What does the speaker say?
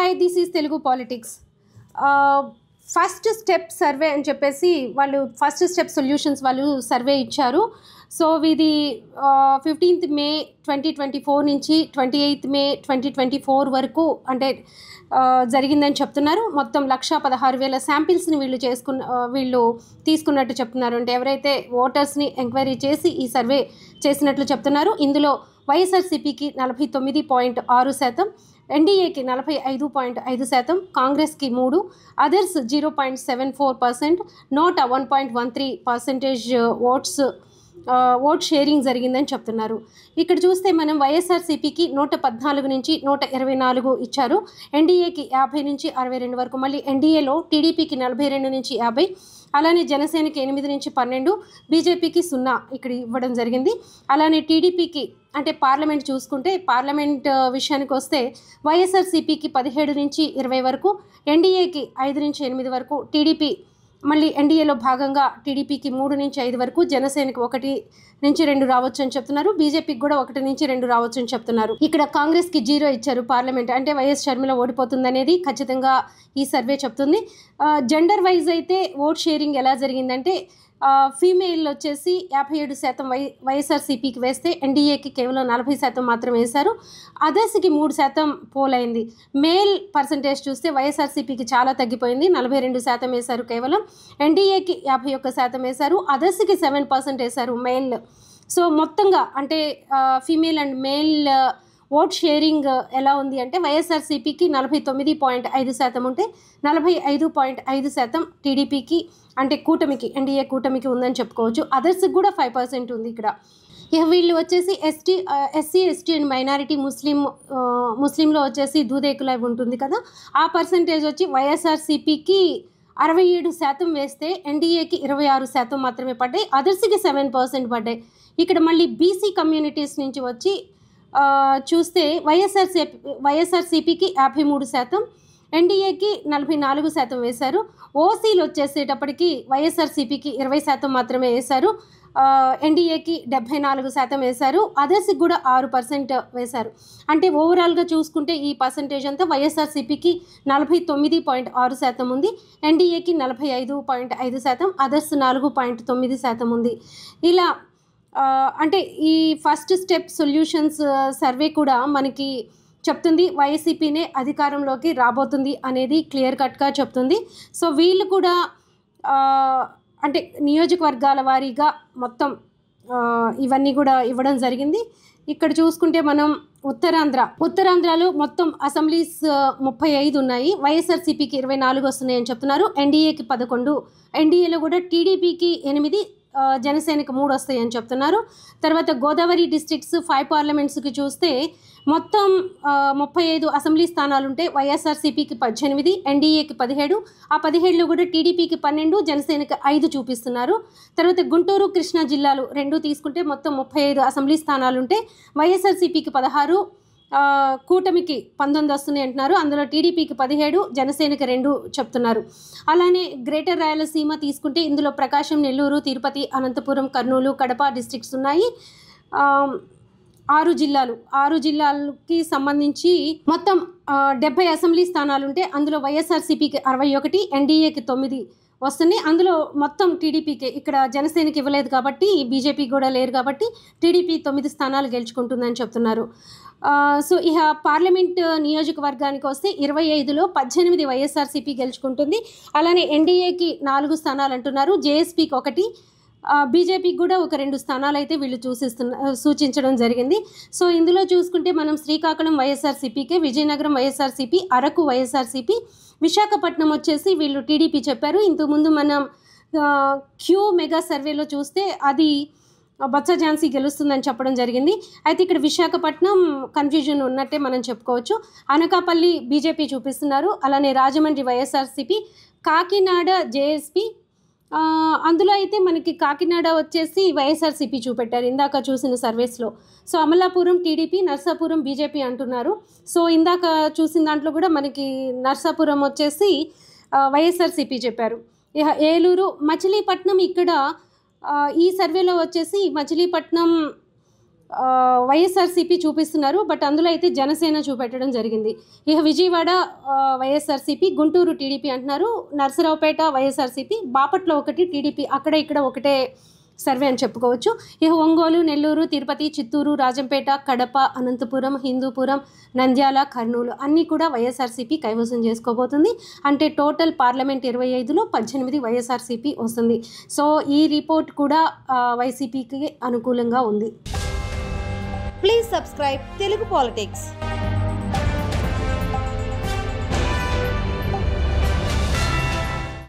Hi, this is Telugu politics. First step survey అని చెప్పేసి వాళ్ళు ఫస్ట్ స్టెప్ సొల్యూషన్స్ వాళ్ళు సర్వే ఇచ్చారు. సో ఇది 15th May 2024 నుంచి 28th May 2024 వరకు అంటే జరిగిందని చెప్తున్నారు. మొత్తం 1,16,000 శాంపిల్స్ని వీళ్ళు తీసుకున్నట్టు చెప్తున్నారు. అంటే ఎవరైతే ఓటర్స్ని ఎంక్వైరీ చేసి ఈ సర్వే చేసినట్లు చెప్తున్నారు. ఇందులో వైఎస్ఆర్సీపీకి 49.6%, ఎన్డీఏకి 45.5%, కాంగ్రెస్కి 3%, అదర్స్ 0.74%, నోటా 1.13% ఓట్ షేరింగ్ జరిగిందని చెప్తున్నారు. ఇక్కడ చూస్తే మనం వైఎస్ఆర్సీపీకి 114 నుంచి 124 ఇచ్చారు, ఎన్డీఏకి 50 నుంచి 62 వరకు, మళ్ళీ ఎన్డీఏలో టీడీపీకి 42 నుంచి 50, అలానే జనసేనకి 8 నుంచి 12, బీజేపీకి 0 ఇక్కడ ఇవ్వడం జరిగింది. అలానే టీడీపీకి అంటే పార్లమెంట్ చూసుకుంటే పార్లమెంట్ విషయానికి వస్తే వైఎస్ఆర్సీపీకి 17 నుంచి 20 వరకు, ఎన్డీఏకి 5 నుంచి 8 వరకు, టీడీపీ మళ్ళీ ఎన్డీఏలో భాగంగా టీడీపీకి 3 నుంచి 5 వరకు, జనసేనకి 1 నుంచి 2 రావచ్చు అని చెప్తున్నారు, బీజేపీకి కూడా 1 నుంచి 2 రావచ్చు అని చెప్తున్నారు. ఇక్కడ కాంగ్రెస్కి 0 ఇచ్చారు. పార్లమెంట్ అంటే వైఎస్ షర్మిల ఓడిపోతుంది అనేది ఖచ్చితంగా ఈ సర్వే చెప్తుంది. జెండర్ వైజ్ అయితే ఓట్ షేరింగ్ ఎలా జరిగిందంటే ఫీమేల్ వచ్చేసి 57% వైఎస్ఆర్సీపీకి వేస్తే ఎన్డీఏకి కేవలం 40% మాత్రమే వేశారు, అదర్స్కి 3% పోల్ అయింది. మేల్ పర్సంటేజ్ చూస్తే వైఎస్ఆర్సీపీకి చాలా తగ్గిపోయింది, 42% వేశారు కేవలం, ఎన్డీఏకి 51% వేశారు, అదర్స్కి 7% వేశారు మేల్. సో మొత్తంగా అంటే female and male vote sharing ఎలా ఉంది అంటే వైఎస్ఆర్సీపీకి 49.5% ఉంటే 45.5% టీడీపీకి అంటే కూటమికి ఎన్డీఏ కూటమికి ఉందని చెప్పుకోవచ్చు. అదర్స్కి కూడా 5% ఉంది. ఇక్కడ ఇక వీళ్ళు వచ్చేసి ఎస్సీ ఎస్టీ అండ్ మైనారిటీ ముస్లింలో వచ్చేసి దూదేకుల ఉంటుంది కదా, ఆ పర్సంటేజ్ వచ్చి వైఎస్ఆర్సీపీకి 67% వేస్తే ఎన్డీఏకి 26% మాత్రమే పడ్డాయి, అదర్స్కి 7% పడ్డాయి. ఇక్కడ మళ్ళీ బీసీ కమ్యూనిటీస్ నుంచి వచ్చి చూస్తే వైఎస్ఆర్సీపీకి 53%, ఎన్డీఏకి 44% వేశారు, ఓసీలు వచ్చేసేటప్పటికి వైఎస్ఆర్సీపీకి 20% మాత్రమే వేశారు, ఎన్డీఏకి 74% వేశారు, అదర్స్కి కూడా 6% వేశారు. అంటే ఓవరాల్గా చూసుకుంటే ఈ పర్సంటేజ్ అంతా వైఎస్ఆర్సీపీకి 49.6% ఉంది, ఎన్డీఏకి 45.5%, అదర్స్ 4.9% ఉంది. ఇలా అంటే ఈ ఫస్ట్ స్టెప్ సొల్యూషన్స్ సర్వే కూడా మనకి చెప్తుంది వైసీపీనే అధికారంలోకి రాబోతుంది అనేది క్లియర్ కట్గా చెప్తుంది. సో వీళ్ళు కూడా అంటే నియోజకవర్గాల వారీగా మొత్తం ఇవన్నీ కూడా ఇవ్వడం జరిగింది. ఇక్కడ చూసుకుంటే మనం ఉత్తరాంధ్రలో మొత్తం అసెంబ్లీస్ 35 ఉన్నాయి, వైఎస్ఆర్సీపీకి 24 వస్తున్నాయని చెప్తున్నారు, ఎన్డీఏకి 11, ఎన్డీఏలో కూడా టీడీపీకి 8, జనసేనకి 3 వస్తాయని చెప్తున్నారు. తర్వాత గోదావరి డిస్ట్రిక్ట్స్ 5 పార్లమెంట్స్కి చూస్తే మొత్తం 35 అసెంబ్లీ స్థానాలు ఉంటే వైఎస్ఆర్సీపీకి 18, ఎన్డీఏకి 17, ఆ 17లో కూడా టీడీపీకి 12, జనసేనకి 5 చూపిస్తున్నారు. తర్వాత గుంటూరు కృష్ణా జిల్లాలు 2 తీసుకుంటే మొత్తం 35 అసెంబ్లీ స్థానాలు ఉంటే వైఎస్ఆర్సీపీకి 16, కూటమికి 19 వస్తున్నాయి అంటున్నారు, అందులో టీడీపీకి 17, జనసేనకి 2 చెప్తున్నారు. అలానే గ్రేటర్ రాయలసీమ తీసుకుంటే ఇందులో ప్రకాశం, నెల్లూరు, తిరుపతి, అనంతపురం, కర్నూలు, కడప డిస్ట్రిక్ట్స్ ఉన్నాయి. 6 జిల్లాలకి సంబంధించి మొత్తం 70 అసెంబ్లీ స్థానాలు ఉంటే అందులో వైఎస్ఆర్సీపీకి 61, ఎన్డీఏకి 9 వస్తున్నాయి, అందులో మొత్తం టీడీపీకి ఇక్కడ జనసేనకి ఇవ్వలేదు కాబట్టి బీజేపీ కూడా లేరు కాబట్టి టీడీపీ 9 స్థానాలు గెలుచుకుంటుందని చెప్తున్నారు. సో ఇక పార్లమెంట్ నియోజకవర్గానికి వస్తే 25లో 18 వైఎస్ఆర్సీపీ గెలుచుకుంటుంది, అలానే ఎన్డీఏకి 4 స్థానాలు అంటున్నారు, జేఎస్పీకి 1, బీజేపీకి కూడా ఒక 2 స్థానాలు అయితే వీళ్ళు సూచించడం జరిగింది. సో ఇందులో చూసుకుంటే మనం శ్రీకాకుళం వైఎస్ఆర్సీపీకే, విజయనగరం వైఎస్ఆర్సీపీ, అరకు వైఎస్ఆర్సీపీ, విశాఖపట్నం వచ్చేసి వీళ్ళు టీడీపీ చెప్పారు. ఇంతకుముందు మనం క్యూ మెగా సర్వేలో చూస్తే అది బొత్స ఝాన్సీ గెలుస్తుందని చెప్పడం జరిగింది. అయితే ఇక్కడ విశాఖపట్నం కన్ఫ్యూజన్ ఉన్నట్టే మనం చెప్పుకోవచ్చు. అనకాపల్లి బీజేపీ చూపిస్తున్నారు, అలానే రాజమండ్రి వైఎస్ఆర్సీపీ, కాకినాడ జేఎస్పీ, అందులో అయితే మనకి కాకినాడ వచ్చేసి వైఎస్ఆర్సీపీ చూపెట్టారు ఇందాక చూసిన సర్వేస్లో. So Amalapuram TDP, Narsapuram BJP అంటున్నారు. సో ఇందాక చూసిన దాంట్లో కూడా మనకి నర్సాపురం వచ్చేసి వైఎస్ఆర్సీపీ చెప్పారు. ఇక ఏలూరు, మచిలీపట్నం ఇక్కడ ఈ సర్వేలో వచ్చేసి మచిలీపట్నం వైఎస్ఆర్సీపీ చూపిస్తున్నారు, బట్ అందులో అయితే జనసేన చూపెట్టడం జరిగింది. ఇక విజయవాడ వైఎస్ఆర్సీపీ, గుంటూరు టీడీపీ అంటున్నారు, నర్సరావుపేట వైఎస్ఆర్సీపీ, బాపట్ల ఒకటి టీడీపీ, అక్కడ ఇక్కడ ఒకటే సర్వే అని చెప్పుకోవచ్చు. ఇక ఒంగోలు, నెల్లూరు, తిరుపతి, చిత్తూరు, రాజంపేట, కడప, అనంతపురం, హిందూపురం, నంద్యాల, కర్నూలు అన్నీ కూడా వైఎస్ఆర్సీపీ కైవసం చేసుకోబోతుంది. అంటే టోటల్ పార్లమెంట్ 25లో 18 వైఎస్ఆర్సీపీ వస్తుంది. సో ఈ రిపోర్ట్ కూడా వైసీపీకి అనుకూలంగా ఉంది. Please subscribe Telugu politics.